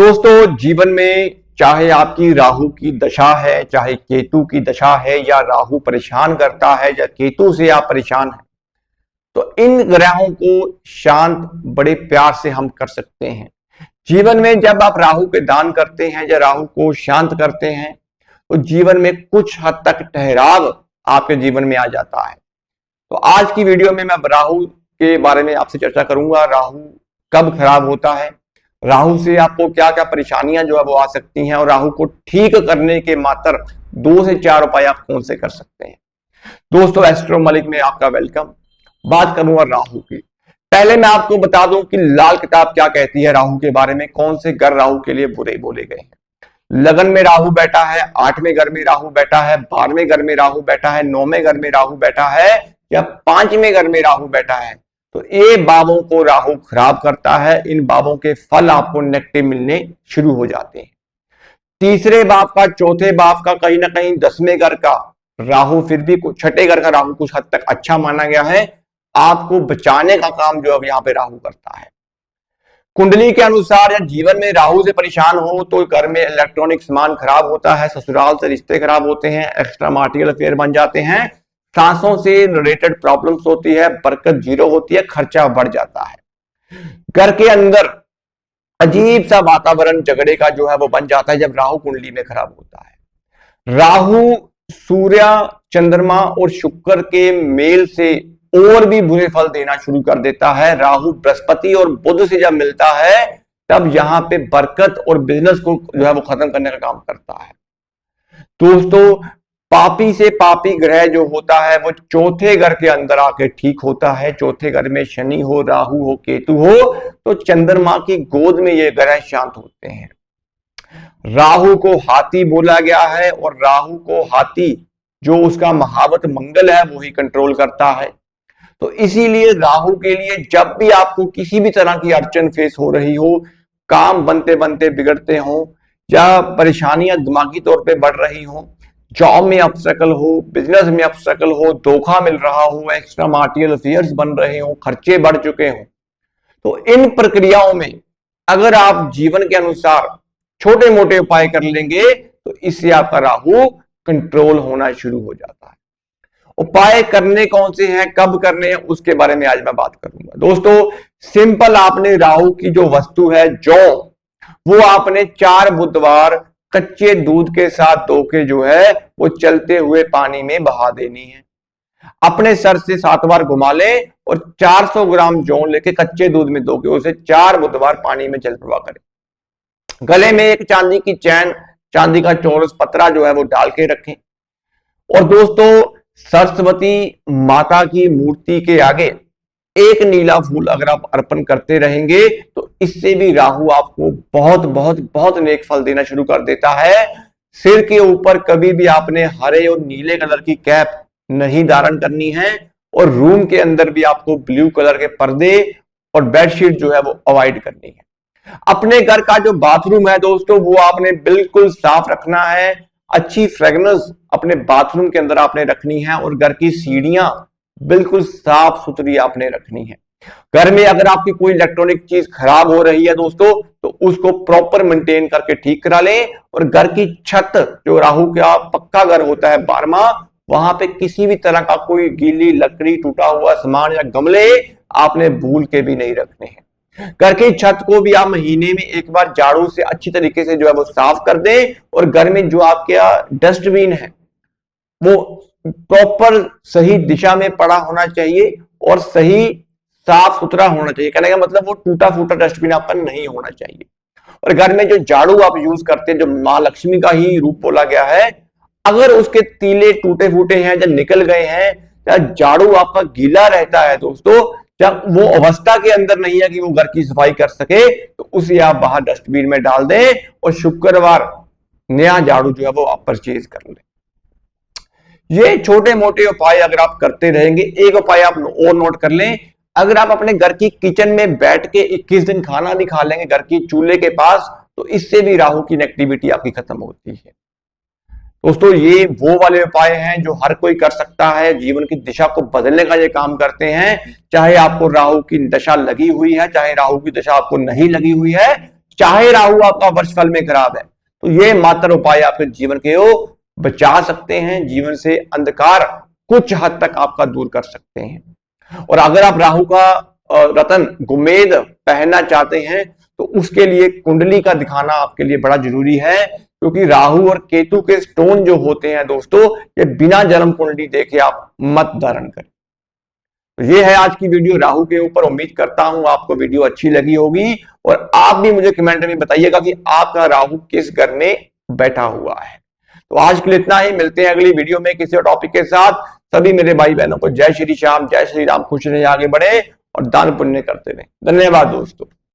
दोस्तों, जीवन में चाहे आपकी राहु की दशा है, चाहे केतु की दशा है, या राहु परेशान करता है या केतु से आप परेशान हैं, तो इन ग्रहों को शांत बड़े प्यार से हम कर सकते हैं। जीवन में जब आप राहु के दान करते हैं या राहु को शांत करते हैं तो जीवन में कुछ हद तक ठहराव आपके जीवन में आ जाता है। तो आज की वीडियो में मैं राहु के बारे में आपसे चर्चा करूंगा। राहु कब खराब होता है, राहु से आपको क्या क्या परेशानियां जो है वो आ सकती हैं, और राहु को ठीक करने के मात्र 2 से 4 उपाय आप कौन से कर सकते हैं। दोस्तों, एस्ट्रो मलिक में आपका वेलकम। बात करूंगा राहु की। पहले मैं आपको बता दूं कि लाल किताब क्या कहती है राहु के बारे में, कौन से घर राहु के लिए बुरे बोले गए हैं। लगन में राहु बैठा है, 8वें घर में राहु बैठा है, 12वें घर में राहु बैठा है, 9वें घर में राहु बैठा है, या 5वें घर में राहु बैठा है, तो ये बाबों को राहु खराब करता है। इन बाबों के फल आपको नेगेटिव मिलने शुरू हो जाते हैं। तीसरे बाप का, चौथे बाप का, कहीं ना कहीं 10वें घर का राहु, फिर भी छठे घर का राहु कुछ हद तक अच्छा माना गया है। आपको बचाने का काम जो अब यहां पे राहु करता है। कुंडली के अनुसार या जीवन में राहु से परेशान हो तो घर में इलेक्ट्रॉनिक सामान खराब होता है, ससुराल से रिश्ते खराब होते हैं, एक्स्ट्रा मार्टियल अफेयर बन जाते हैं, सांसों से रिलेटेड प्रॉब्लम्स होती है, बरकत जीरो होती है, खर्चा बढ़ जाता है। घर के अंदर अजीब सा वातावरण झगड़े का जो है वो बन जाता है जब राहु कुंडली में खराब होता है। राहु सूर्य, चंद्रमा और शुक्र के मेल से और भी बुरे फल देना शुरू कर देता है। राहु बृहस्पति और बुध से जब मिलता है तब यहां पे बरकत और बिजनेस को जो है वो खत्म करने का काम करता है। दोस्तों, पापी से पापी ग्रह जो होता है वो चौथे घर के अंदर आके ठीक होता है। चौथे घर में शनि हो, राहु हो, केतु हो, तो चंद्रमा की गोद में ये ग्रह शांत होते हैं। राहु को हाथी बोला गया है, और राहु को हाथी जो उसका महावत मंगल है वो ही कंट्रोल करता है। तो इसीलिए राहु के लिए जब भी आपको किसी भी तरह की अड़चन फेस हो रही हो, काम बनते बनते बिगड़ते हो, या परेशानियां दिमागी तौर पे बढ़ रही हो, जॉब में ऑब्स्टेकल हो, बिजनेस में ऑब्स्टेकल हो, धोखा मिल रहा हो, एक्स्ट्रा मार्टियल अफेयर्स बन रहे हो, खर्चे बढ़ चुके हो, तो इन प्रक्रियाओं में अगर आप जीवन के अनुसार छोटे मोटे उपाय कर लेंगे तो इससे आपका राहु कंट्रोल होना शुरू हो जाता है। उपाय करने कौन से हैं, कब करने हैं, उसके बारे में आज मैं बात करूंगा। दोस्तों, सिंपल, आपने राहु की जो वस्तु है जौ, वो आपने 4 बुधवार कच्चे दूध के साथ धो के जो है वो चलते हुए पानी में बहा देनी है। अपने सर से 7 बार घुमा लें और 400 ग्राम जौ लेके कच्चे दूध में धो के उसे 4 बुधवार पानी में जल प्रवाह करें। गले में एक चांदी की चैन, चांदी का चौरस पतरा जो है वो डाल के रखें। और दोस्तों, सरस्वती माता की मूर्ति के आगे एक नीला फूल अगर आप अर्पण करते रहेंगे तो इससे भी राहु आपको बहुत बहुत बहुत नेक फल देना शुरू कर देता है। सिर के ऊपर कभी भी आपने हरे और नीले कलर की कैप नहीं धारण करनी है, और रूम के अंदर भी आपको ब्लू कलर के पर्दे और बेडशीट जो है वो अवॉइड करनी है। अपने घर का जो बाथरूम है दोस्तों, वो आपने बिल्कुल साफ रखना है। अच्छी फ्रेगनेंस अपने बाथरूम के अंदर आपने रखनी है, और घर की सीढ़ियां बिल्कुल साफ सुथरी आपने रखनी है। घर में अगर आपकी कोई इलेक्ट्रॉनिक चीज खराब हो रही है दोस्तों, तो उसको प्रॉपर मेंटेन करके ठीक करा लें। और घर की छत, जो राहु का पक्का घर होता है 12वां, वहां पे किसी भी तरह का कोई गीली लकड़ी, टूटा हुआ सामान या गमले आपने भूल के भी नहीं रखने हैं। घर की छत को भी आप महीने में एक बार झाड़ू से अच्छी तरीके से जो है वो साफ कर दें। और घर में जो आपके डस्टबिन है वो प्रॉपर सही दिशा में पड़ा होना चाहिए और सही साफ सुथरा होना चाहिए। कहने का मतलब वो टूटा फूटा डस्टबिन आपका नहीं होना चाहिए। और घर में जो झाड़ू आप यूज करते हैं, जो मां लक्ष्मी का ही रूप बोला गया है, अगर उसके तीले टूटे फूटे हैं या निकल गए हैं, या झाड़ू आपका गीला रहता है दोस्तों, जब वो अवस्था के अंदर नहीं है कि वो घर की सफाई कर सके, तो उसे आप बाहर डस्टबिन में डाल दें और शुक्रवार नया झाड़ू जो है वो आप परचेज कर लें। ये छोटे मोटे उपाय अगर आप करते रहेंगे, एक उपाय आप और नोट कर लें, अगर आप अपने घर की किचन में बैठ के 21 दिन खाना भी खा लेंगे घर की चूल्हे के पास, तो इससे भी राहु की नेगेटिविटी आपकी खत्म होती है। दोस्तों, ये वो वाले उपाय हैं जो हर कोई कर सकता है, जीवन की दिशा को बदलने का ये काम करते हैं। चाहे आपको राहु की दशा लगी हुई है, चाहे राहु की दशा आपको नहीं लगी हुई है, चाहे राहु आपका वर्ष फल में खराब है, तो ये मात्र उपाय आपके जीवन को बचा सकते हैं, जीवन से अंधकार कुछ हद तक आपका दूर कर सकते हैं। और अगर आप राहु का रतन गुमेद पहनना चाहते हैं तो उसके लिए कुंडली का दिखाना आपके लिए बड़ा जरूरी है, क्योंकि राहु और केतु के स्टोन जो होते हैं दोस्तों, ये बिना जन्म कुंडली देखे आप मत धारण करें। तो ये है आज की वीडियो राहु के ऊपर। उम्मीद करता हूं आपको वीडियो अच्छी लगी होगी, और आप भी मुझे कमेंट में बताइएगा कि आपका राहु किस घर में बैठा हुआ है। तो आज के लिए इतना ही, मिलते हैं अगली वीडियो में किसी और टॉपिक के साथ। सभी मेरे भाई बहनों को जय श्री श्याम, जय श्री राम, खुश रहे, आगे बढ़े और दान पुण्य करते रहे। धन्यवाद दोस्तों।